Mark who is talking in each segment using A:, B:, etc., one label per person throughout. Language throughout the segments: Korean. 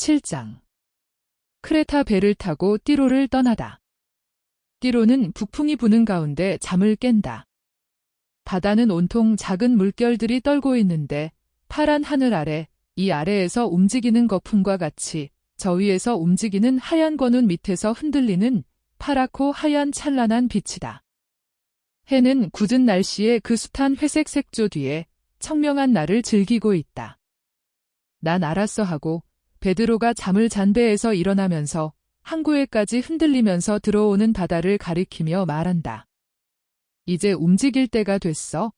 A: 7장. 크레타 배를 타고 띠로를 떠나다. 띠로는 북풍이 부는 가운데 잠을 깬다. 바다는 온통 작은 물결들이 떨고 있는데 파란 하늘 아래, 이 아래에서 움직이는 거품과 같이 저 위에서 움직이는 하얀 권운 밑에서 흔들리는 파랗고 하얀 찬란한 빛이다. 해는 굳은 날씨에 그 숱한 회색 색조 뒤에 청명한 날을 즐기고 있다. 난 알았어 하고 베드로가 잠을 잔 배에서 일어나면서 항구에까지 흔들리면서 들어오는 바다를 가리키며 말한다. 이제 움직일 때가 됐어.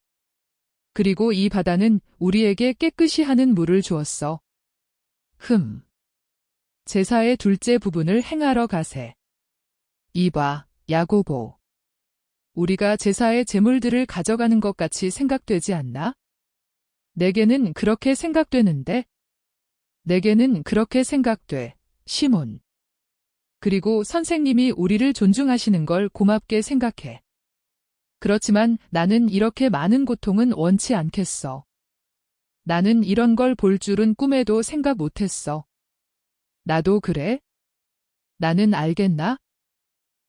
A: 그리고 이 바다는 우리에게 깨끗이 하는 물을 주었어. 제사의 둘째 부분을 행하러 가세. 이봐, 야고보. 우리가 제사의 제물들을 가져가는 것 같이 생각되지 않나? 내게는 그렇게 생각되는데? 내게는 그렇게 생각돼, 시몬. 그리고 선생님이 우리를 존중하시는 걸 고맙게 생각해. 그렇지만 나는 이렇게 많은 고통은 원치 않겠어. 나는 이런 걸 볼 줄은 꿈에도 생각 못했어. 나도 그래? 나는 알겠나?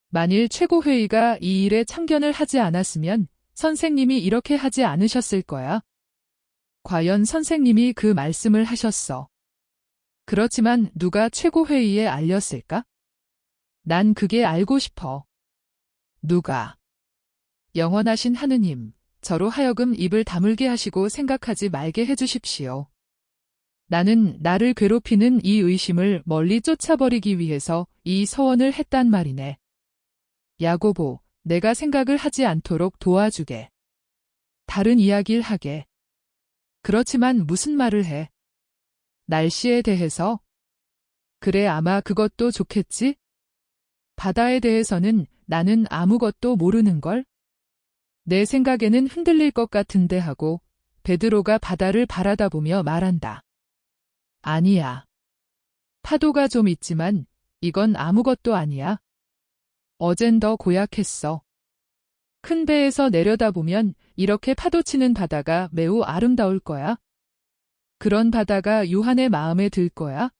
A: 만일 최고회의가 이 일에 참견을 하지 않았으면 선생님이 이렇게 하지 않으셨을 거야. 과연 선생님이 그 말씀을 하셨어. 그렇지만 누가 최고회의에 알렸을까? 난 그게 알고 싶어. 누가? 영원하신 하느님, 저로 하여금 입을 다물게 하시고 생각하지 말게 해주십시오. 나는 나를 괴롭히는 이 의심을 멀리 쫓아버리기 위해서 이 서원을 했단 말이네. 야고보, 내가 생각을 하지 않도록 도와주게. 다른 이야기를 하게. 그렇지만 무슨 말을 해? 날씨에 대해서? 그래, 아마 그것도 좋겠지? 바다에 대해서는 나는 아무것도 모르는걸? 내 생각에는 흔들릴 것 같은데 하고 베드로가 바다를 바라다보며 말한다. 아니야. 파도가 좀 있지만 이건 아무것도 아니야. 어젠 더 고약했어. 큰 배에서 내려다보면 이렇게 파도치는 바다가 매우 아름다울 거야. 그런 바다가 요한의 마음에 들 거야.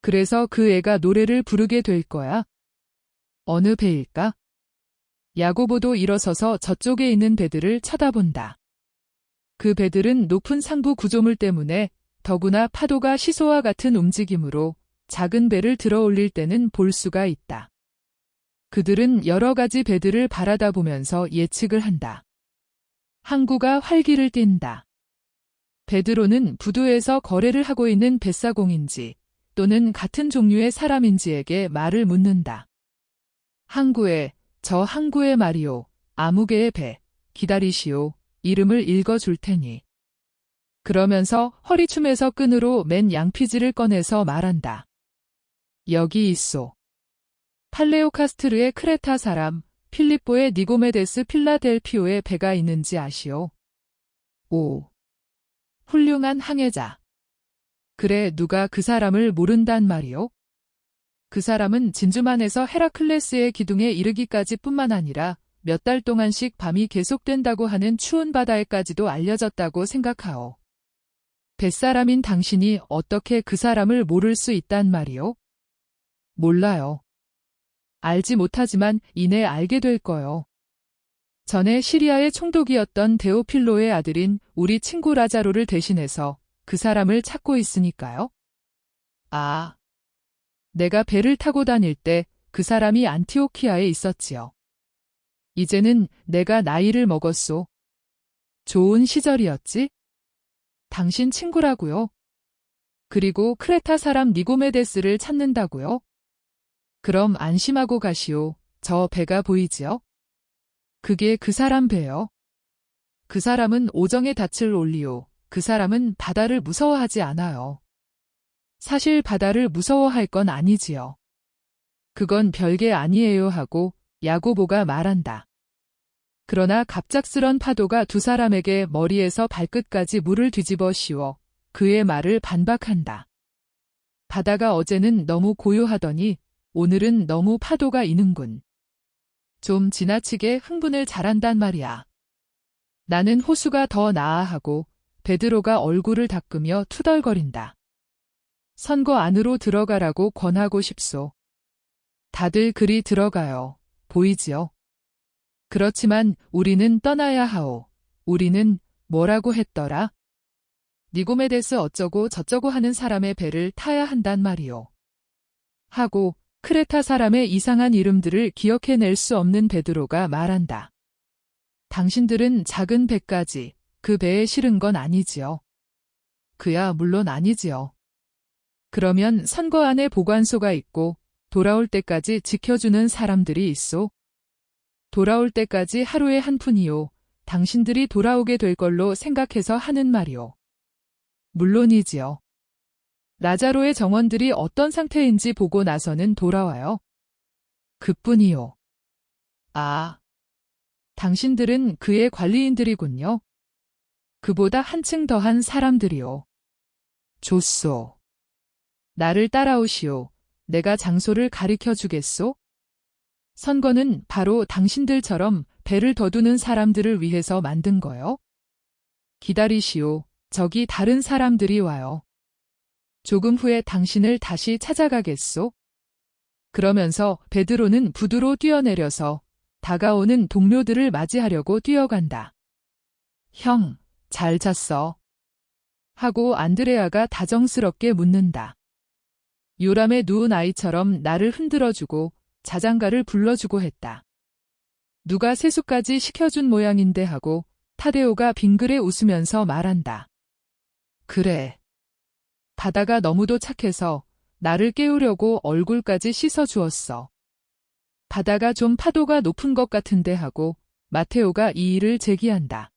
A: 그래서 그 애가 노래를 부르게 될 거야. 어느 배일까? 야고보도 일어서서 저쪽에 있는 배들을 쳐다본다. 그 배들은 높은 상부 구조물 때문에 더구나 파도가 시소와 같은 움직임으로 작은 배를 들어 올릴 때는 볼 수가 있다. 그들은 여러 가지 배들을 바라다보면서 예측을 한다. 항구가 활기를 띈다. 베드로는 부두에서 거래를 하고 있는 뱃사공인지 또는 같은 종류의 사람인지에게 말을 묻는다. 항구에, 저 항구의 말이요, 아무개의 배, 기다리시오, 이름을 읽어줄 테니. 그러면서 허리춤에서 끈으로 맨 양피지를 꺼내서 말한다. 여기 있소. 팔레오카스트르의 크레타 사람, 필립보의 니고메데스 필라델피오의 배가 있는지 아시오? 오. 훌륭한 항해자. 그래, 누가 그 사람을 모른단 말이오? 그 사람은 진주만에서 헤라클레스의 기둥에 이르기까지 뿐만 아니라 몇 달 동안씩 밤이 계속된다고 하는 추운 바다에까지도 알려졌다고 생각하오. 뱃사람인 당신이 어떻게 그 사람을 모를 수 있단 말이오? 몰라요. 알지 못하지만 이내 알게 될 거요. 전에 시리아의 총독이었던 데오필로의 아들인 우리 친구 라자로를 대신해서 그 사람을 찾고 있으니까요. 아. 내가 배를 타고 다닐 때 그 사람이 안티오키아에 있었지요. 이제는 내가 나이를 먹었소. 좋은 시절이었지? 당신 친구라고요. 그리고 크레타 사람 니고메데스를 찾는다고요? 그럼 안심하고 가시오. 저 배가 보이지요? 그게 그 사람 배요. 그 사람은 오정에 닻을 올리오. 그 사람은 바다를 무서워하지 않아요. 사실 바다를 무서워할 건 아니지요. 그건 별게 아니에요 하고 야고보가 말한다. 그러나 갑작스런 파도가 두 사람에게 머리에서 발끝까지 물을 뒤집어 씌워 그의 말을 반박한다. 바다가 어제는 너무 고요하더니 오늘은 너무 파도가 이는군. 좀 지나치게 흥분을 잘한단 말이야. 나는 호수가 더 나아 하고 베드로가 얼굴을 닦으며 투덜거린다. 선거 안으로 들어가라고 권하고 싶소. 다들 그리 들어가요. 보이지요? 그렇지만 우리는 떠나야 하오. 우리는 뭐라고 했더라? 니고메데스 어쩌고 저쩌고 하는 사람의 배를 타야 한단 말이오. 하고 크레타 사람의 이상한 이름들을 기억해낼 수 없는 베드로가 말한다. 당신들은 작은 배까지 그 배에 실은 건 아니지요. 그야 물론 아니지요. 그러면 선거 안에 보관소가 있고 돌아올 때까지 지켜주는 사람들이 있소. 돌아올 때까지 하루에 한 푼이요. 당신들이 돌아오게 될 걸로 생각해서 하는 말이오. 물론이지요. 라자로의 정원들이 어떤 상태인지 보고 나서는 돌아와요. 그뿐이요. 아, 당신들은 그의 관리인들이군요. 그보다 한층 더한 사람들이요. 좋소. 나를 따라오시오. 내가 장소를 가리켜 주겠소? 선거는 바로 당신들처럼 배를 더두는 사람들을 위해서 만든 거요. 기다리시오. 저기 다른 사람들이 와요. 조금 후에 당신을 다시 찾아가겠소? 그러면서 베드로는 부두로 뛰어내려서 다가오는 동료들을 맞이하려고 뛰어간다. 형, 잘 잤어? 하고 안드레아가 다정스럽게 묻는다. 요람에 누운 아이처럼 나를 흔들어주고 자장가를 불러주고 했다. 누가 세수까지 시켜준 모양인데 하고 타데오가 빙그레 웃으면서 말한다. 그래. 바다가 너무도 착해서 나를 깨우려고 얼굴까지 씻어주었어. 바다가 좀 파도가 높은 것 같은데 하고 마테오가 이 일을 제기한다.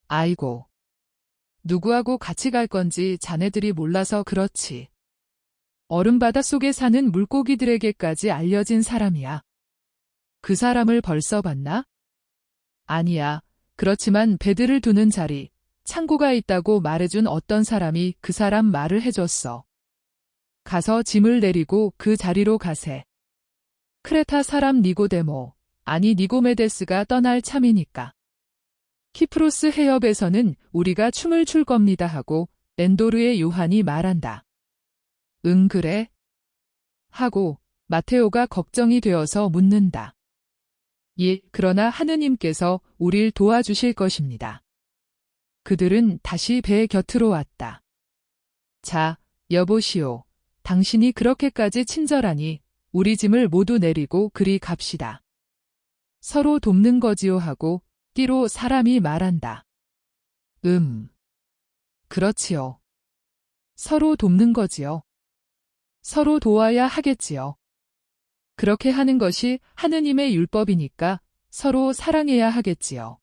A: 아이고. 누구하고 같이 갈 건지 자네들이 몰라서 그렇지. 얼음바다 속에 사는 물고기들에게까지 알려진 사람이야. 그 사람을 벌써 봤나? 아니야. 그렇지만 배들을 두는 자리, 창고가 있다고 말해준 어떤 사람이 그 사람 말을 해줬어. 가서 짐을 내리고 그 자리로 가세. 크레타 사람 니고데모, 아니 니고메데스가 떠날 참이니까. 키프로스 해협에서는 우리가 춤을 출 겁니다 하고 렌도르의 요한이 말한다. 응 그래? 하고 마테오가 걱정이 되어서 묻는다. 예, 그러나 하느님께서 우릴 도와주실 것입니다. 그들은 다시 배 곁으로 왔다. 자, 여보시오. 당신이 그렇게까지 친절하니 우리 짐을 모두 내리고 그리 갑시다. 서로 돕는 거지요 하고 띠로 사람이 말한다. 그렇지요. 서로 돕는 거지요. 서로 도와야 하겠지요. 그렇게 하는 것이 하느님의 율법이니까 서로 사랑해야 하겠지요.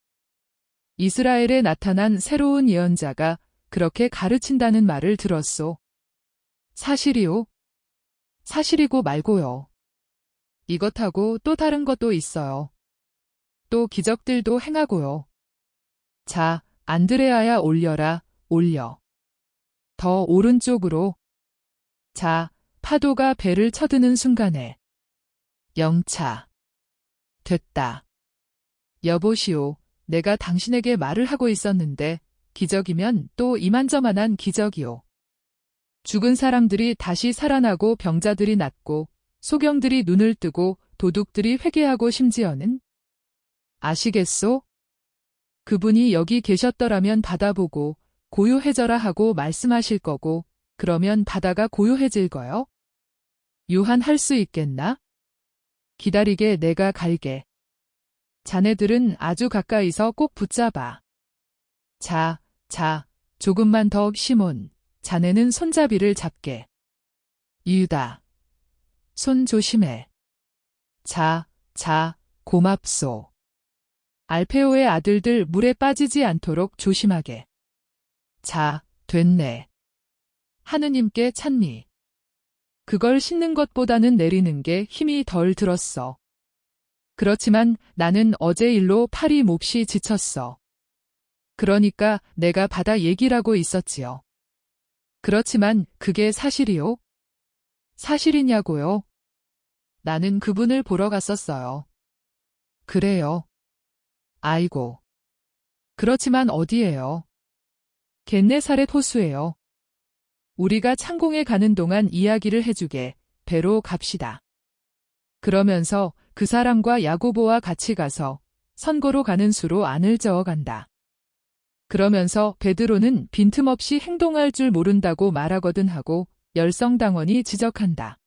A: 이스라엘에 나타난 새로운 예언자가 그렇게 가르친다는 말을 들었소. 사실이요? 사실이고 말고요. 이것하고 또 다른 것도 있어요. 또 기적들도 행하고요. 자, 안드레아야 올려라, 올려. 더 오른쪽으로. 자, 파도가 배를 쳐드는 순간에. 영차. 됐다. 여보시오, 내가 당신에게 말을 하고 있었는데 기적이면 또 이만저만한 기적이요. 죽은 사람들이 다시 살아나고 병자들이 낫고 소경들이 눈을 뜨고 도둑들이 회개하고 심지어는 아시겠소? 그분이 여기 계셨더라면 바다 보고 고요해져라 하고 말씀하실 거고 그러면 바다가 고요해질 거요? 요한 할 수 있겠나? 기다리게 내가 갈게. 자네들은 아주 가까이서 꼭 붙잡아. 자, 조금만 더 시몬. 자네는 손잡이를 잡게. 유다. 손 조심해. 자, 고맙소. 알페오의 아들들 물에 빠지지 않도록 조심하게. 자, 됐네. 하느님께 찬미. 그걸 싣는 것보다는 내리는 게 힘이 덜 들었어. 그렇지만 나는 어제 일로 팔이 몹시 지쳤어. 그러니까 내가 바다 얘기라고 있었지요. 그렇지만 그게 사실이요? 사실이냐고요? 나는 그분을 보러 갔었어요. 그래요. 아이고. 그렇지만 어디예요? 겟네사렛 호수예요. 우리가 창공에 가는 동안 이야기를 해주게. 배로 갑시다. 그러면서 그 사람과 야고보와 같이 가서 선고로 가는 수로 안을 저어간다. 그러면서 베드로는 빈틈없이 행동할 줄 모른다고 말하거든 하고 열성당원이 지적한다.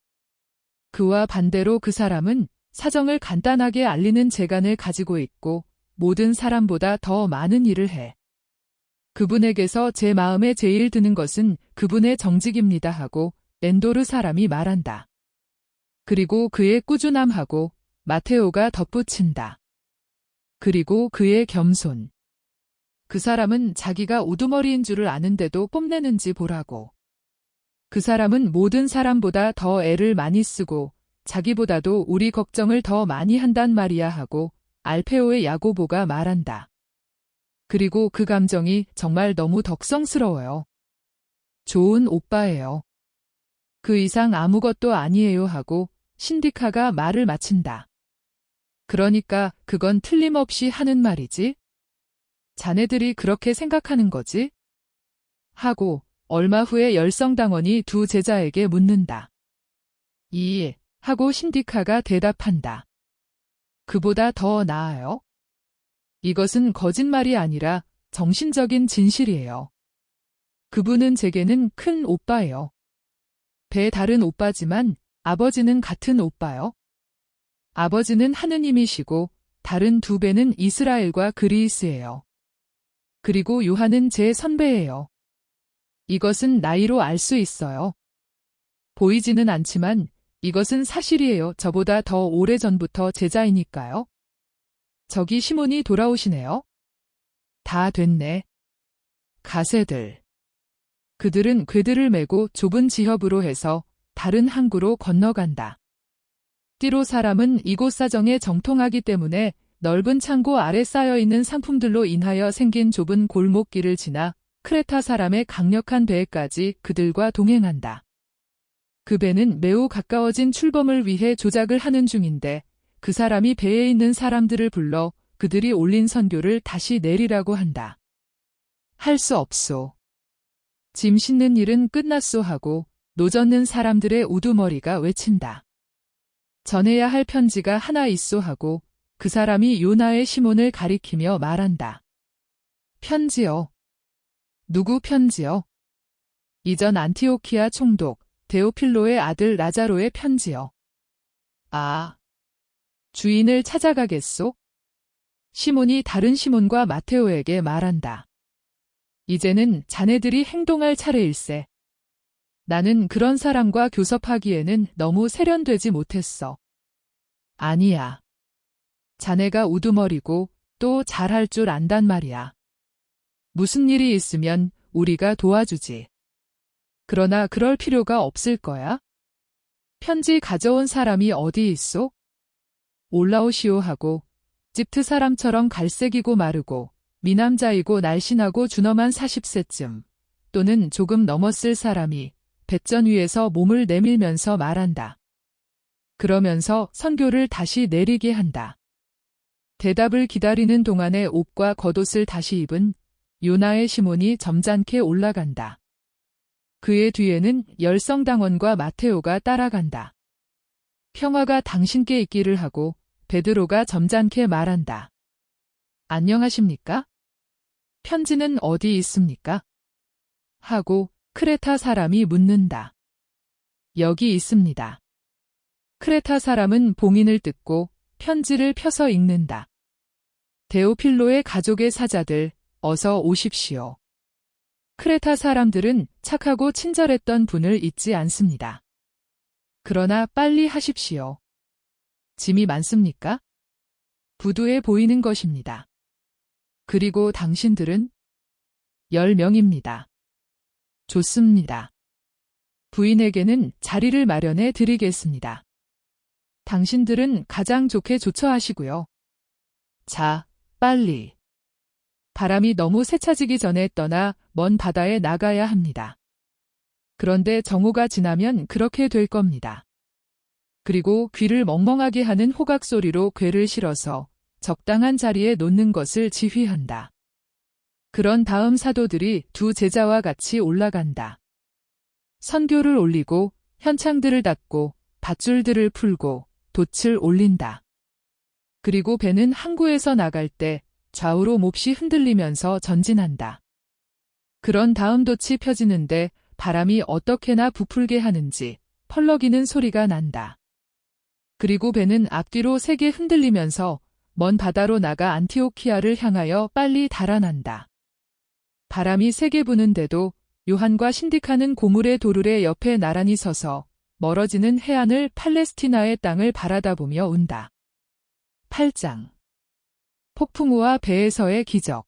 A: 그와 반대로 그 사람은 사정을 간단하게 알리는 재간을 가지고 있고 모든 사람보다 더 많은 일을 해. 그분에게서 제 마음에 제일 드는 것은 그분의 정직입니다 하고 멘도르 사람이 말한다. 그리고 그의 꾸준함하고 마테오가 덧붙인다. 그리고 그의 겸손. 그 사람은 자기가 우두머리인 줄을 아는데도 뽐내는지 보라고. 그 사람은 모든 사람보다 더 애를 많이 쓰고 자기보다도 우리 걱정을 더 많이 한단 말이야 하고 알페오의 야고보가 말한다. 그리고 그 감정이 정말 너무 덕성스러워요. 좋은 오빠예요. 그 이상 아무것도 아니에요 하고 신디카가 말을 마친다. 그러니까 그건 틀림없이 하는 말이지? 자네들이 그렇게 생각하는 거지? 하고 얼마 후에 열성당원이 두 제자에게 묻는다. 하고 신디카가 대답한다. 그보다 더 나아요? 이것은 거짓말이 아니라 정신적인 진실이에요. 그분은 제게는 큰 오빠예요. 배 다른 오빠지만 아버지는 같은 오빠요. 아버지는 하느님이시고 다른 두 배는 이스라엘과 그리스예요. 그리고 요한은 제 선배예요. 이것은 나이로 알 수 있어요. 보이지는 않지만 이것은 사실이에요. 저보다 더 오래전부터 제자이니까요. 저기 시몬이 돌아오시네요. 다 됐네. 가세들. 그들은 궤들을 메고 좁은 지협으로 해서 다른 항구로 건너간다. 띠로 사람은 이곳 사정에 정통하기 때문에 넓은 창고 아래 쌓여있는 상품들로 인하여 생긴 좁은 골목길을 지나 크레타 사람의 강력한 배에까지 그들과 동행한다. 그 배는 매우 가까워진 출범을 위해 조작을 하는 중인데 그 사람이 배에 있는 사람들을 불러 그들이 올린 선교를 다시 내리라고 한다. 할 수 없소. 짐 싣는 일은 끝났소 하고 노젓는 사람들의 우두머리가 외친다. 전해야 할 편지가 하나 있소 하고 그 사람이 요나의 시몬을 가리키며 말한다. 편지요. 누구 편지요? 이전 안티오키아 총독 데오필로의 아들 라자로의 편지요. 아. 주인을 찾아가겠소? 시몬이 다른 시몬과 마테오에게 말한다. 이제는 자네들이 행동할 차례일세. 나는 그런 사람과 교섭하기에는 너무 세련되지 못했어. 아니야. 자네가 우두머리고 또 잘할 줄 안단 말이야. 무슨 일이 있으면 우리가 도와주지. 그러나 그럴 필요가 없을 거야. 편지 가져온 사람이 어디 있소? 올라오시오 하고 집트 사람처럼 갈색이고 마르고 미남자이고 날씬하고 준엄한 40세쯤 또는 조금 넘었을 사람이 뱃전 위에서 몸을 내밀면서 말한다. 그러면서 선교를 다시 내리게 한다. 대답을 기다리는 동안에 옷과 겉옷을 다시 입은 요나의 시몬이 점잖게 올라간다. 그의 뒤에는 열성당원과 마테오가 따라간다. 평화가 당신께 있기를 하고 베드로가 점잖게 말한다. 안녕하십니까? 편지는 어디 있습니까? 하고 크레타 사람이 묻는다. 여기 있습니다. 크레타 사람은 봉인을 뜯고 편지를 펴서 읽는다. 데오필로의 가족의 사자들, 어서 오십시오. 크레타 사람들은 착하고 친절했던 분을 잊지 않습니다. 그러나 빨리 하십시오. 짐이 많습니까? 부두에 보이는 것입니다. 그리고 당신들은 10명입니다. 좋습니다. 부인에게는 자리를 마련해 드리겠습니다. 당신들은 가장 좋게 조처하시고요. 자, 빨리. 바람이 너무 세차지기 전에 떠나 먼 바다에 나가야 합니다. 그런데 정오가 지나면 그렇게 될 겁니다. 그리고 귀를 멍멍하게 하는 호각 소리로 궤를 실어서 적당한 자리에 놓는 것을 지휘한다. 그런 다음 사도들이 두 제자와 같이 올라간다. 선교를 올리고 현창들을 닫고 밧줄들을 풀고 돛을 올린다. 그리고 배는 항구에서 나갈 때 좌우로 몹시 흔들리면서 전진한다. 그런 다음 돛이 펴지는데 바람이 어떻게나 부풀게 하는지 펄럭이는 소리가 난다. 그리고 배는 앞뒤로 세게 흔들리면서 먼 바다로 나가 안티오키아를 향하여 빨리 달아난다. 바람이 세게 부는데도 요한과 신디카는 고물의 도르래 옆에 나란히 서서 멀어지는 해안을 팔레스티나의 땅을 바라다보며 운다. 8장 폭풍우와 배에서의 기적.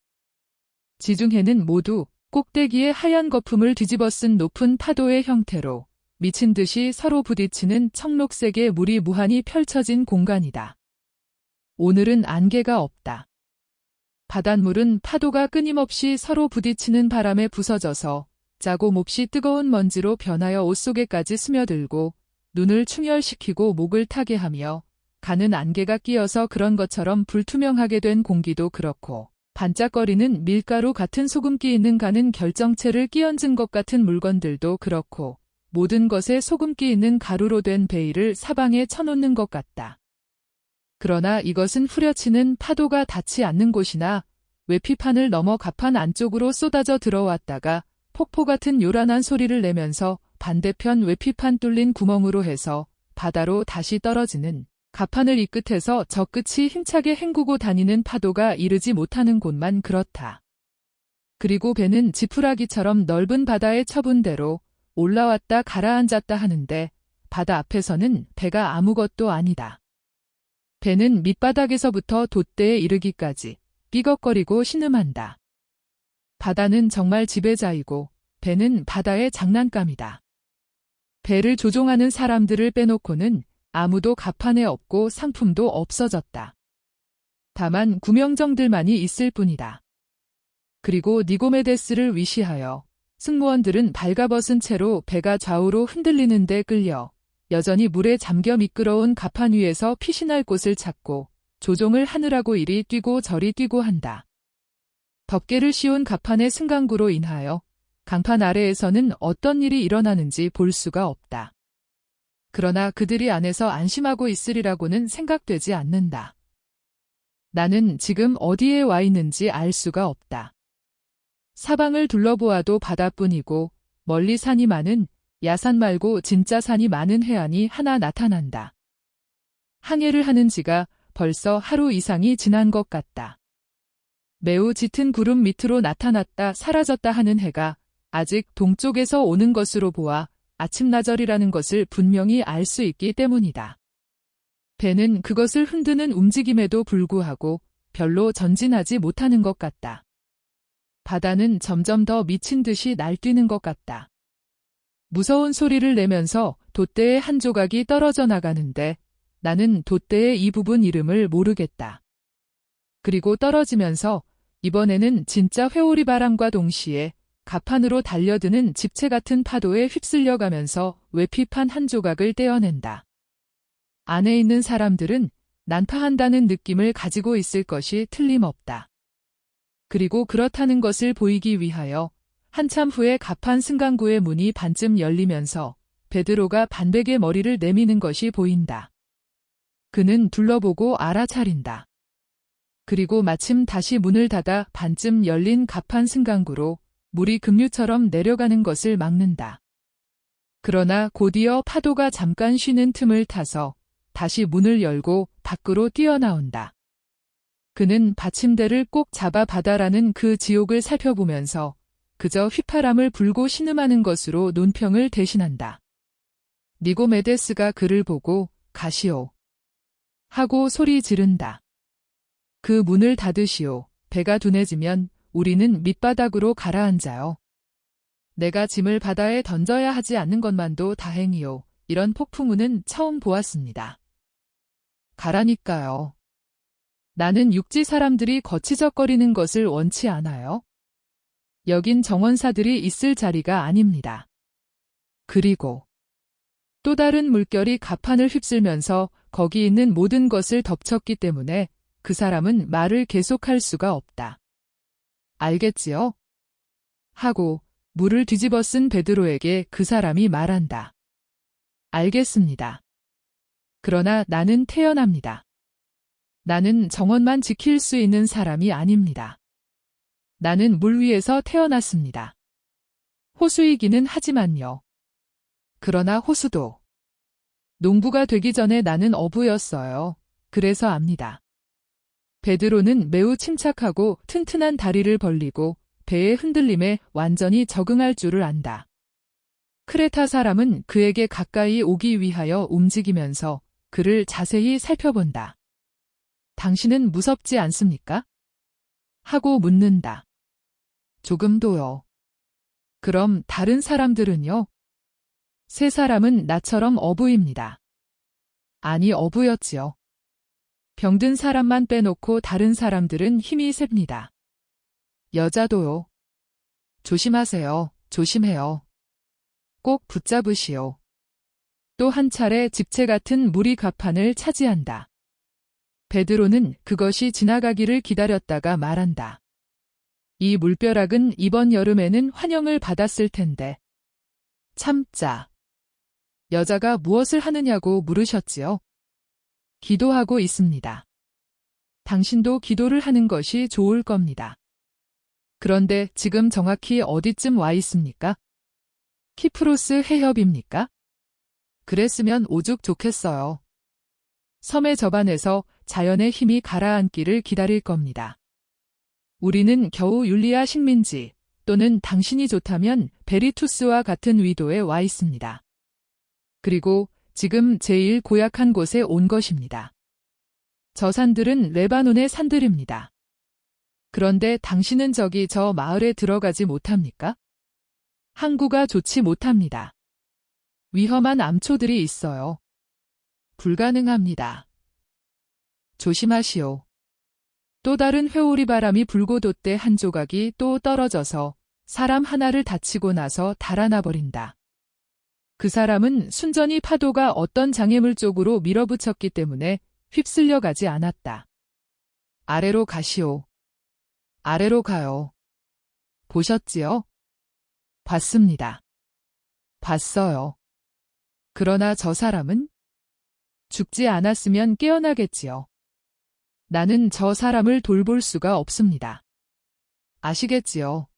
A: 지중해는 모두 꼭대기에 하얀 거품을 뒤집어 쓴 높은 파도의 형태로 미친 듯이 서로 부딪히는 청록색의 물이 무한히 펼쳐진 공간이다. 오늘은 안개가 없다. 바닷물은 파도가 끊임없이 서로 부딪히는 바람에 부서져서 짜고 몹시 뜨거운 먼지로 변하여 옷 속에까지 스며들고 눈을 충혈시키고 목을 타게 하며 가는 안개가 끼어서 그런 것처럼 불투명하게 된 공기도 그렇고 반짝거리는 밀가루 같은 소금기 있는 가는 결정체를 끼얹은 것 같은 물건들도 그렇고 모든 것에 소금기 있는 가루로 된 베일을 사방에 쳐놓는 것 같다. 그러나 이것은 후려치는 파도가 닿지 않는 곳이나 외피판을 넘어 갑판 안쪽으로 쏟아져 들어왔다가 폭포 같은 요란한 소리를 내면서 반대편 외피판 뚫린 구멍으로 해서 바다로 다시 떨어지는 갑판을 이 끝에서 저 끝이 힘차게 헹구고 다니는 파도가 이르지 못하는 곳만 그렇다. 그리고 배는 지푸라기처럼 넓은 바다의 처분대로 올라왔다 가라앉았다 하는데 바다 앞에서는 배가 아무것도 아니다. 배는 밑바닥에서부터 돛대에 이르기까지 삐걱거리고 신음한다. 바다는 정말 지배자이고 배는 바다의 장난감이다. 배를 조종하는 사람들을 빼놓고는 아무도 갑판에 없고 상품도 없어졌다. 다만 구명정들만이 있을 뿐이다. 그리고 니고메데스를 위시하여 승무원들은 발가벗은 채로 배가 좌우로 흔들리는 데 끌려 여전히 물에 잠겨 미끄러운 갑판 위에서 피신할 곳을 찾고 조종을 하느라고 이리 뛰고 저리 뛰고 한다. 덮개를 씌운 갑판의 승강구로 인하여 강판 아래에서는 어떤 일이 일어나는지 볼 수가 없다. 그러나 그들이 안에서 안심하고 있으리라고는 생각되지 않는다. 나는 지금 어디에 와 있는지 알 수가 없다. 사방을 둘러보아도 바다뿐이고 멀리 산이 많은 야산 말고 진짜 산이 많은 해안이 하나 나타난다. 항해를 하는 지가 벌써 하루 이상이 지난 것 같다. 매우 짙은 구름 밑으로 나타났다 사라졌다 하는 해가 아직 동쪽에서 오는 것으로 보아 아침나절이라는 것을 분명히 알 수 있기 때문이다. 배는 그것을 흔드는 움직임에도 불구하고 별로 전진하지 못하는 것 같다. 바다는 점점 더 미친 듯이 날뛰는 것 같다. 무서운 소리를 내면서 돛대의 한 조각이 떨어져 나가는데 나는 돛대의 이 부분 이름을 모르겠다. 그리고 떨어지면서 이번에는 진짜 회오리 바람과 동시에 갑판으로 달려드는 집채 같은 파도에 휩쓸려가면서 외피판 한 조각을 떼어낸다. 안에 있는 사람들은 난파한다는 느낌을 가지고 있을 것이 틀림없다. 그리고 그렇다는 것을 보이기 위하여 한참 후에 갑판 승강구의 문이 반쯤 열리면서 베드로가 반백의 머리를 내미는 것이 보인다. 그는 둘러보고 알아차린다. 그리고 마침 다시 문을 닫아 반쯤 열린 갑판 승강구로 물이 급류처럼 내려가는 것을 막는다. 그러나 곧이어 파도가 잠깐 쉬는 틈을 타서 다시 문을 열고 밖으로 뛰어나온다. 그는 받침대를 꼭 잡아 바다라는 그 지옥을 살펴보면서 그저 휘파람을 불고 신음하는 것으로 논평을 대신한다. 니고메데스가 그를 보고 가시오 하고 소리 지른다. 그 문을 닫으시오. 배가 둔해지면 우리는 밑바닥으로 가라앉아요. 내가 짐을 바다에 던져야 하지 않는 것만도 다행이요. 이런 폭풍우는 처음 보았습니다. 가라니까요. 나는 육지 사람들이 거치적거리는 것을 원치 않아요. 여긴 정원사들이 있을 자리가 아닙니다. 그리고 또 다른 물결이 갑판을 휩쓸면서 거기 있는 모든 것을 덮쳤기 때문에 그 사람은 말을 계속할 수가 없다. 알겠지요? 하고 물을 뒤집어 쓴 베드로에게 그 사람이 말한다. 알겠습니다. 그러나 나는 태연합니다. 나는 정원만 지킬 수 있는 사람이 아닙니다. 나는 물 위에서 태어났습니다. 호수이기는 하지만요. 그러나 호수도. 농부가 되기 전에 나는 어부였어요. 그래서 압니다. 베드로는 매우 침착하고 튼튼한 다리를 벌리고 배의 흔들림에 완전히 적응할 줄을 안다. 크레타 사람은 그에게 가까이 오기 위하여 움직이면서 그를 자세히 살펴본다. 당신은 무섭지 않습니까? 하고 묻는다. 조금도요. 그럼 다른 사람들은요? 세 사람은 나처럼 어부입니다. 아니, 어부였지요. 병든 사람만 빼놓고 다른 사람들은 힘이 셉니다. 여자도요. 조심하세요. 조심해요. 꼭 붙잡으시오. 또 한 차례 집채 같은 물이 갑판을 차지한다. 베드로는 그것이 지나가기를 기다렸다가 말한다. 이 물벼락은 이번 여름에는 환영을 받았을 텐데. 참자. 여자가 무엇을 하느냐고 물으셨지요? 기도하고 있습니다. 당신도 기도를 하는 것이 좋을 겁니다. 그런데 지금 정확히 어디쯤 와 있습니까? 키프로스 해협입니까? 그랬으면 오죽 좋겠어요. 섬의 저반에서 자연의 힘이 가라앉기를 기다릴 겁니다. 우리는 겨우 율리아 식민지 또는 당신이 좋다면 베리투스와 같은 위도에 와 있습니다. 그리고 지금 제일 고약한 곳에 온 것입니다. 저 산들은 레바논의 산들입니다. 그런데 당신은 저기 저 마을에 들어가지 못합니까? 항구가 좋지 못합니다. 위험한 암초들이 있어요. 불가능합니다. 조심하시오. 또 다른 회오리 바람이 불고 돛대 한 조각이 또 떨어져서 사람 하나를 다치고 나서 달아나 버린다. 그 사람은 순전히 파도가 어떤 장애물 쪽으로 밀어붙였기 때문에 휩쓸려 가지 않았다. 아래로 가시오. 아래로 가요. 보셨지요? 봤습니다. 봤어요. 그러나 저 사람은 죽지 않았으면 깨어나겠지요. 나는 저 사람을 돌볼 수가 없습니다. 아시겠지요?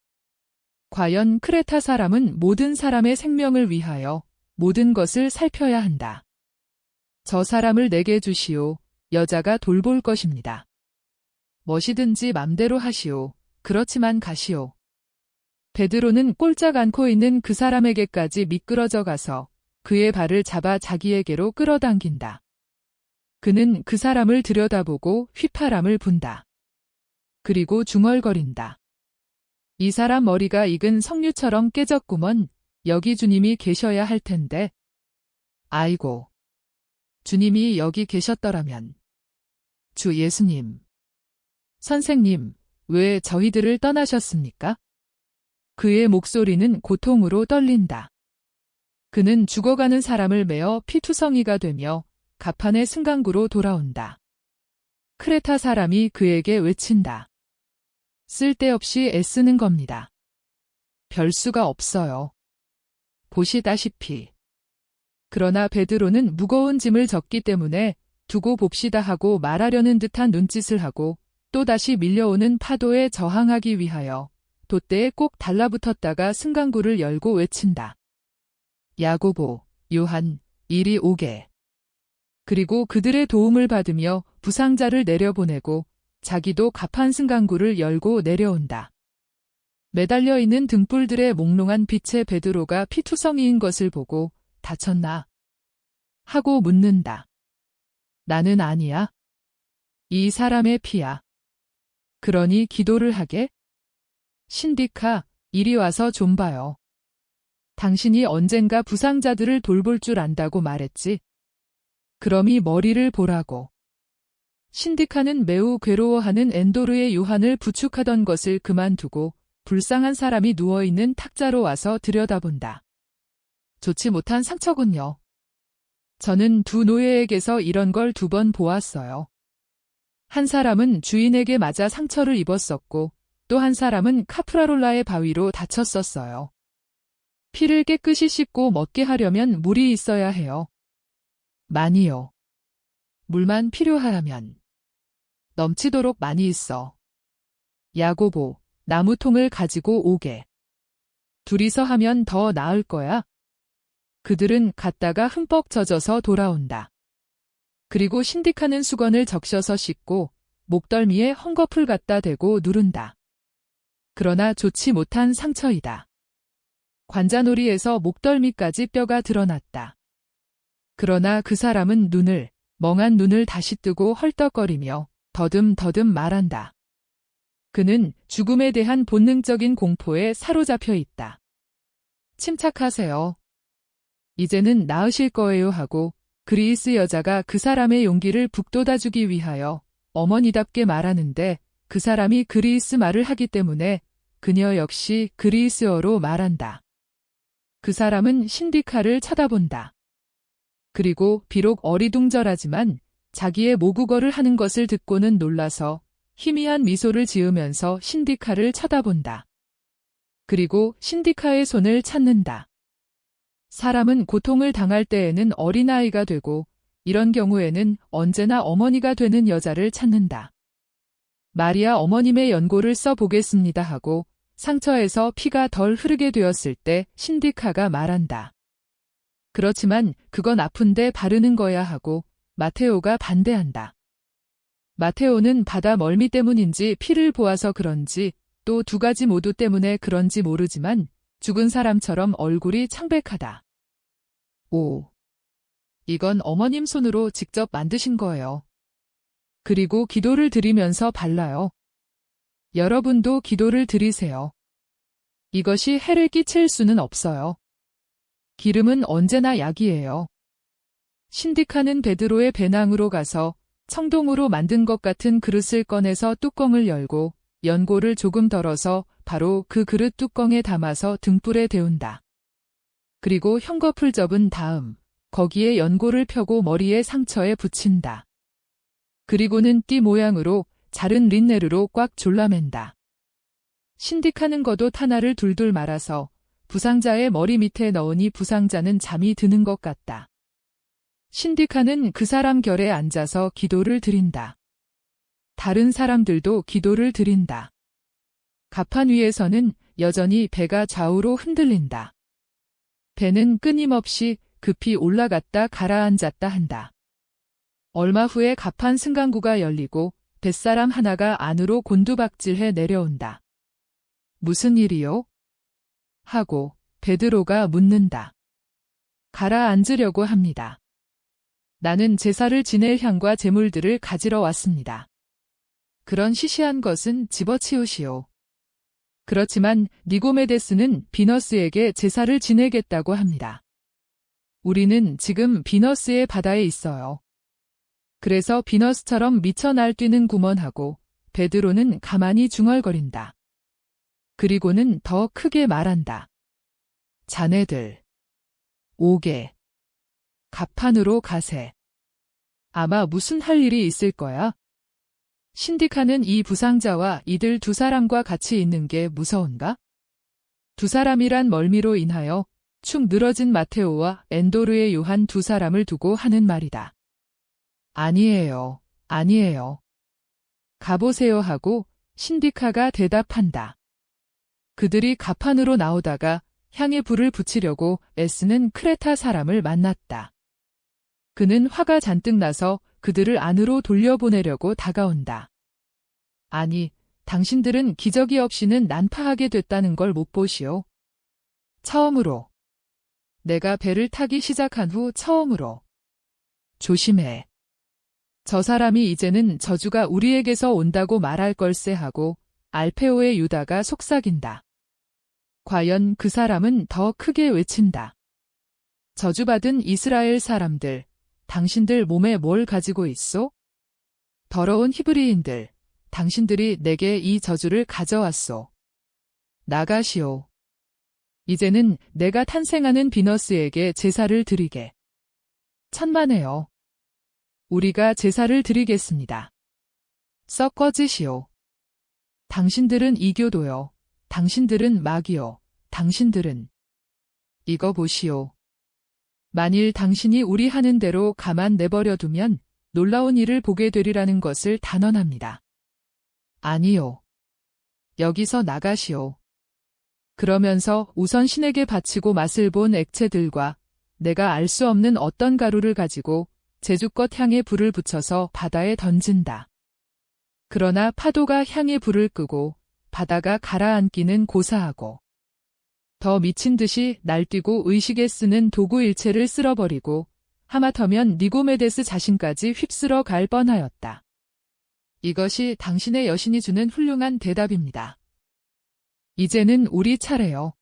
A: 과연 크레타 사람은 모든 사람의 생명을 위하여 모든 것을 살펴야 한다. 저 사람을 내게 주시오. 여자가 돌볼 것입니다. 뭐시든지 맘대로 하시오. 그렇지만 가시오. 베드로는 꼴짝 않고 있는 그 사람에게까지 미끄러져 가서 그의 발을 잡아 자기에게로 끌어당긴다. 그는 그 사람을 들여다보고 휘파람을 분다. 그리고 중얼거린다. 이 사람 머리가 익은 석류처럼 깨졌구먼. 여기 주님이 계셔야 할 텐데. 아이고. 주님이 여기 계셨더라면. 주 예수님. 선생님, 왜 저희들을 떠나셨습니까? 그의 목소리는 고통으로 떨린다. 그는 죽어가는 사람을 메어 피투성이가 되며 갑판의 승강구로 돌아온다. 크레타 사람이 그에게 외친다. 쓸데없이 애쓰는 겁니다. 별 수가 없어요. 보시다시피. 그러나 베드로는 무거운 짐을 졌기 때문에 두고 봅시다 하고 말하려는 듯한 눈짓을 하고 또다시 밀려오는 파도에 저항하기 위하여 돛대에 꼭 달라붙었다가 승강구를 열고 외친다. 야고보, 요한, 이리 오게. 그리고 그들의 도움을 받으며 부상자를 내려보내고 자기도 갑판 승강구를 열고 내려온다. 매달려 있는 등불들의 몽롱한 빛에 베드로가 피투성이인 것을 보고 다쳤나? 하고 묻는다. 나는 아니야. 이 사람의 피야. 그러니 기도를 하게? 신디카, 이리 와서 좀 봐요. 당신이 언젠가 부상자들을 돌볼 줄 안다고 말했지. 그럼 이 머리를 보라고. 신디카는 매우 괴로워하는 엔도르의 요한을 부축하던 것을 그만두고 불쌍한 사람이 누워있는 탁자로 와서 들여다본다. 좋지 못한 상처군요. 저는 두 노예에게서 이런 걸 2번 보았어요. 한 사람은 주인에게 맞아 상처를 입었었고 또 한 사람은 카프라롤라의 바위로 다쳤었어요. 피를 깨끗이 씻고 먹게 하려면 물이 있어야 해요. 많이요. 물만 필요하다면 넘치도록 많이 있어. 야고보, 나무통을 가지고 오게. 둘이서 하면 더 나을 거야. 그들은 갔다가 흠뻑 젖어서 돌아온다. 그리고 신디카는 수건을 적셔서 씻고 목덜미에 헝겊을 갖다 대고 누른다. 그러나 좋지 못한 상처이다. 관자놀이에서 목덜미까지 뼈가 드러났다. 그러나 그 사람은 멍한 눈을 다시 뜨고 헐떡거리며 더듬더듬 말한다. 그는 죽음에 대한 본능적인 공포에 사로잡혀 있다. 침착하세요. 이제는 나으실 거예요 하고 그리스 여자가 그 사람의 용기를 북돋아주기 위하여 어머니답게 말하는데 그 사람이 그리스 말을 하기 때문에 그녀 역시 그리스어로 말한다. 그 사람은 신디카를 쳐다본다. 그리고 비록 어리둥절하지만 자기의 모국어를 하는 것을 듣고는 놀라서 희미한 미소를 지으면서 신디카를 쳐다본다. 그리고 신디카의 손을 찾는다. 사람은 고통을 당할 때에는 어린아이가 되고 이런 경우에는 언제나 어머니가 되는 여자를 찾는다. 마리아 어머님의 연고를 써보겠습니다 하고 상처에서 피가 덜 흐르게 되었을 때 신디카가 말한다. 그렇지만 그건 아픈데 바르는 거야 하고 마테오가 반대한다. 마테오는 바다 멀미 때문인지 피를 보아서 그런지 또 두 가지 모두 때문에 그런지 모르지만 죽은 사람처럼 얼굴이 창백하다. 오, 이건 어머님 손으로 직접 만드신 거예요. 그리고 기도를 드리면서 발라요. 여러분도 기도를 드리세요. 이것이 해를 끼칠 수는 없어요. 기름은 언제나 약이에요. 신디카는 베드로의 배낭으로 가서 청동으로 만든 것 같은 그릇을 꺼내서 뚜껑을 열고 연고를 조금 덜어서 바로 그 그릇 뚜껑에 담아서 등불에 데운다. 그리고 헝겊을 접은 다음 거기에 연고를 펴고 머리에 상처에 붙인다. 그리고는 띠 모양으로 자른 린네르로 꽉 졸라맨다. 신디카는 겉옷 하나를 둘둘 말아서 부상자의 머리 밑에 넣으니 부상자는 잠이 드는 것 같다. 신디카는 그 사람 결에 앉아서 기도를 드린다. 다른 사람들도 기도를 드린다. 갑판 위에서는 여전히 배가 좌우로 흔들린다. 배는 끊임없이 급히 올라갔다 가라앉았다 한다. 얼마 후에 갑판 승강구가 열리고 뱃사람 하나가 안으로 곤두박질해 내려온다. 무슨 일이요? 하고 베드로가 묻는다. 가라앉으려고 합니다. 나는 제사를 지낼 향과 제물들을 가지러 왔습니다. 그런 시시한 것은 집어치우시오. 그렇지만 니고메데스는 비너스에게 제사를 지내겠다고 합니다. 우리는 지금 비너스의 바다에 있어요. 그래서 비너스처럼 미쳐 날뛰는 구먼하고 베드로는 가만히 중얼거린다. 그리고는 더 크게 말한다. 자네들 오게. 갑판으로 가세. 아마 무슨 할 일이 있을 거야. 신디카는 이 부상자와 이들 두 사람과 같이 있는 게 무서운가? 두 사람이란 멀미로 인하여 축 늘어진 마테오와 엔도르의 요한 두 사람을 두고 하는 말이다. 아니에요. 아니에요. 가보세요 하고 신디카가 대답한다. 그들이 갑판으로 나오다가 향에 불을 붙이려고 애쓰는 크레타 사람을 만났다. 그는 화가 잔뜩 나서 그들을 안으로 돌려보내려고 다가온다. 아니, 당신들은 기저귀 없이는 난파하게 됐다는 걸 못 보시오. 처음으로. 내가 배를 타기 시작한 후 처음으로. 조심해. 저 사람이 이제는 저주가 우리에게서 온다고 말할 걸세 하고 알페오의 유다가 속삭인다. 과연 그 사람은 더 크게 외친다. 저주받은 이스라엘 사람들, 당신들 몸에 뭘 가지고 있소? 더러운 히브리인들, 당신들이 내게 이 저주를 가져왔소. 나가시오. 이제는 내가 탄생하는 비너스에게 제사를 드리게. 천만에요. 우리가 제사를 드리겠습니다. 썩 꺼지시오. 당신들은 이교도요. 당신들은 마귀요. 당신들은 이거 보시오. 만일 당신이 우리 하는 대로 가만 내버려 두면 놀라운 일을 보게 되리라는 것을 단언합니다. 아니요. 여기서 나가시오. 그러면서 우선 신에게 바치고 맛을 본 액체들과 내가 알 수 없는 어떤 가루를 가지고 제주껏 향에 불을 붙여서 바다에 던진다. 그러나 파도가 향에 불을 끄고 바다가 가라앉기는 고사하고 더 미친 듯이 날뛰고 의식에 쓰는 도구 일체를 쓸어버리고 하마터면 니고메데스 자신까지 휩쓸어 갈 뻔하였다. 이것이 당신의 여신이 주는 훌륭한 대답입니다. 이제는 우리 차례요.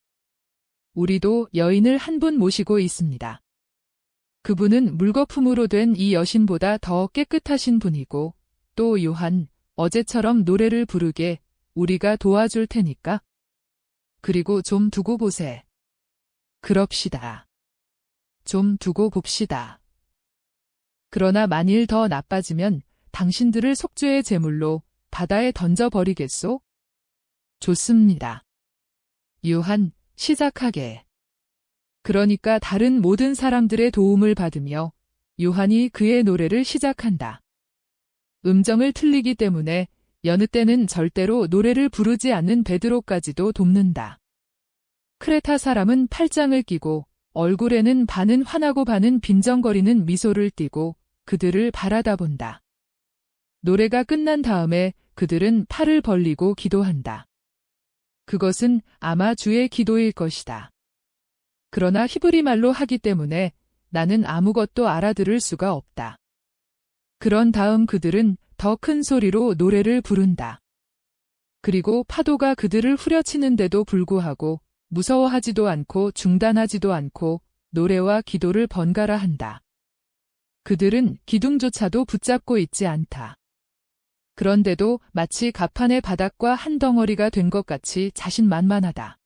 A: 우리도 여인을 한 분 모시고 있습니다. 그분은 물거품으로 된 이 여신보다 더 깨끗하신 분이고 또 요한, 어제처럼 노래를 부르게 우리가 도와줄 테니까. 그리고 좀 두고 보세. 그럽시다. 좀 두고 봅시다. 그러나 만일 더 나빠지면 당신들을 속죄의 제물로 바다에 던져버리겠소? 좋습니다. 요한, 시작하게. 그러니까 다른 모든 사람들의 도움을 받으며 요한이 그의 노래를 시작한다. 음정을 틀리기 때문에 여느 때는 절대로 노래를 부르지 않는 베드로까지도 돕는다. 크레타 사람은 팔짱을 끼고 얼굴에는 반은 화나고 반은 빈정거리는 미소를 띠고 그들을 바라다 본다. 노래가 끝난 다음에 그들은 팔을 벌리고 기도한다. 그것은 아마 주의 기도일 것이다. 그러나 히브리 말로 하기 때문에 나는 아무것도 알아들을 수가 없다. 그런 다음 그들은 더 큰 소리로 노래를 부른다. 그리고 파도가 그들을 후려치는데도 불구하고 무서워하지도 않고 중단하지도 않고 노래와 기도를 번갈아 한다. 그들은 기둥조차도 붙잡고 있지 않다. 그런데도 마치 가판의 바닥과 한 덩어리가 된 것 같이 자신만만하다.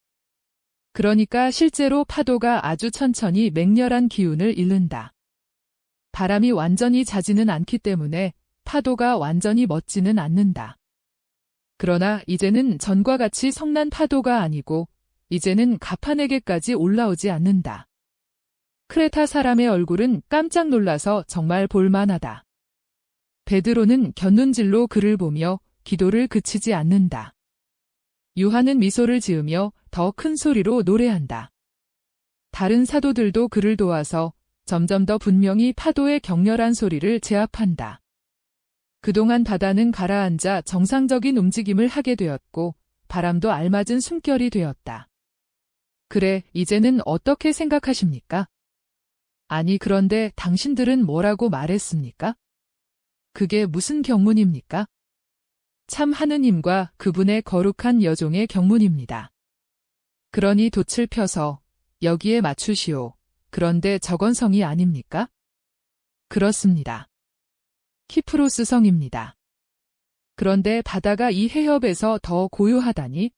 A: 그러니까 실제로 파도가 아주 천천히 맹렬한 기운을 잃는다. 바람이 완전히 자지는 않기 때문에 파도가 완전히 멎지는 않는다. 그러나 이제는 전과 같이 성난 파도가 아니고 이제는 가판에게까지 올라오지 않는다. 크레타 사람의 얼굴은 깜짝 놀라서 정말 볼만하다. 베드로는 곁눈질로 그를 보며 기도를 그치지 않는다. 요한은 미소를 지으며 더 큰 소리로 노래한다. 다른 사도들도 그를 도와서 점점 더 분명히 파도의 격렬한 소리를 제압한다. 그동안 바다는 가라앉아 정상적인 움직임을 하게 되었고 바람도 알맞은 숨결이 되었다. 그래, 이제는 어떻게 생각하십니까? 아니, 그런데 당신들은 뭐라고 말했습니까? 그게 무슨 경문입니까? 참 하느님과 그분의 거룩한 여종의 경문입니다. 그러니 돛을 펴서 여기에 맞추시오. 그런데 저건 성이 아닙니까? 그렇습니다. 키프로스 성입니다. 그런데 바다가 이 해협에서 더 고요하다니?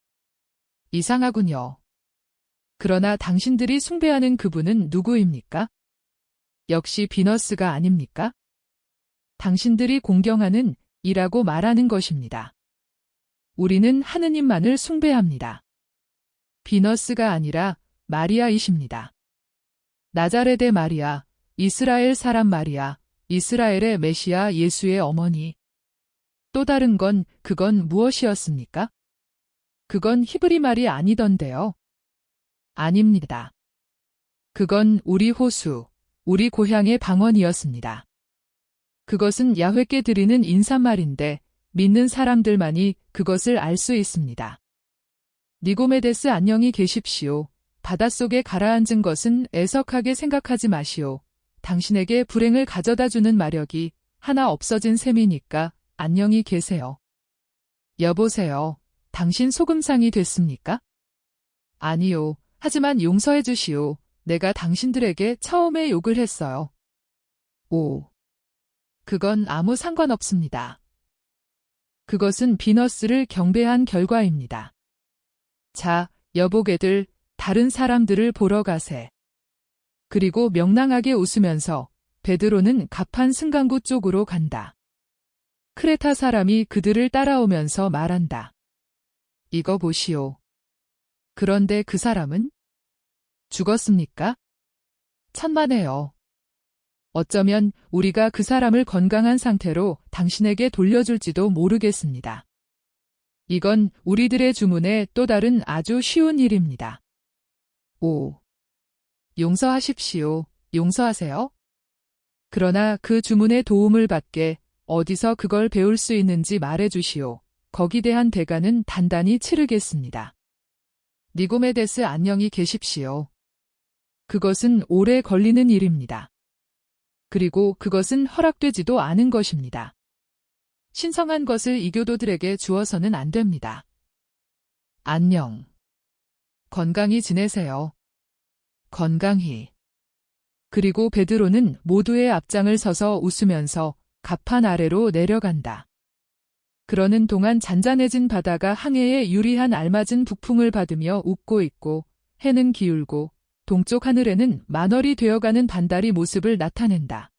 A: 이상하군요. 그러나 당신들이 숭배하는 그분은 누구입니까? 역시 비너스가 아닙니까? 당신들이 공경하는 이라고 말하는 것입니다. 우리는 하느님만을 숭배합니다. 비너스가 아니라 마리아이십니다. 나자렛의 마리아, 이스라엘 사람 마리아, 이스라엘의 메시아 예수의 어머니. 또 다른 건 그건 무엇이었습니까? 그건 히브리 말이 아니던데요. 아닙니다. 그건 우리 호수, 우리 고향의 방언이었습니다. 그것은 야훼께 드리는 인사말인데 믿는 사람들만이 그것을 알 수 있습니다. 니고메데스 안녕히 계십시오. 바닷속에 가라앉은 것은 애석하게 생각하지 마시오. 당신에게 불행을 가져다주는 마력이 하나 없어진 셈이니까 안녕히 계세요. 여보세요. 당신 소금상이 됐습니까? 아니요. 하지만 용서해 주시오. 내가 당신들에게 처음에 욕을 했어요. 오. 그건 아무 상관없습니다. 그것은 비너스를 경배한 결과입니다. 자, 여보게들, 다른 사람들을 보러 가세. 그리고 명랑하게 웃으면서 베드로는 가판 승강구 쪽으로 간다. 크레타 사람이 그들을 따라오면서 말한다. 이거 보시오. 그런데 그 사람은? 죽었습니까? 천만에요. 어쩌면 우리가 그 사람을 건강한 상태로 당신에게 돌려줄지도 모르겠습니다. 이건 우리들의 주문에 또 다른 아주 쉬운 일입니다. 5. 용서하십시오. 용서하세요. 그러나 그 주문의 도움을 받게 어디서 그걸 배울 수 있는지 말해주시오. 거기 대한 대가는 단단히 치르겠습니다. 니고메데스 안녕히 계십시오. 그것은 오래 걸리는 일입니다. 그리고 그것은 허락되지도 않은 것입니다. 신성한 것을 이교도들에게 주어서는 안 됩니다. 안녕. 건강히 지내세요. 건강히. 그리고 베드로는 모두의 앞장을 서서 웃으면서 갑판 아래로 내려간다. 그러는 동안 잔잔해진 바다가 항해에 유리한 알맞은 북풍을 받으며 웃고 있고 해는 기울고 동쪽 하늘에는 만월이 되어가는 반달이 모습을 나타낸다.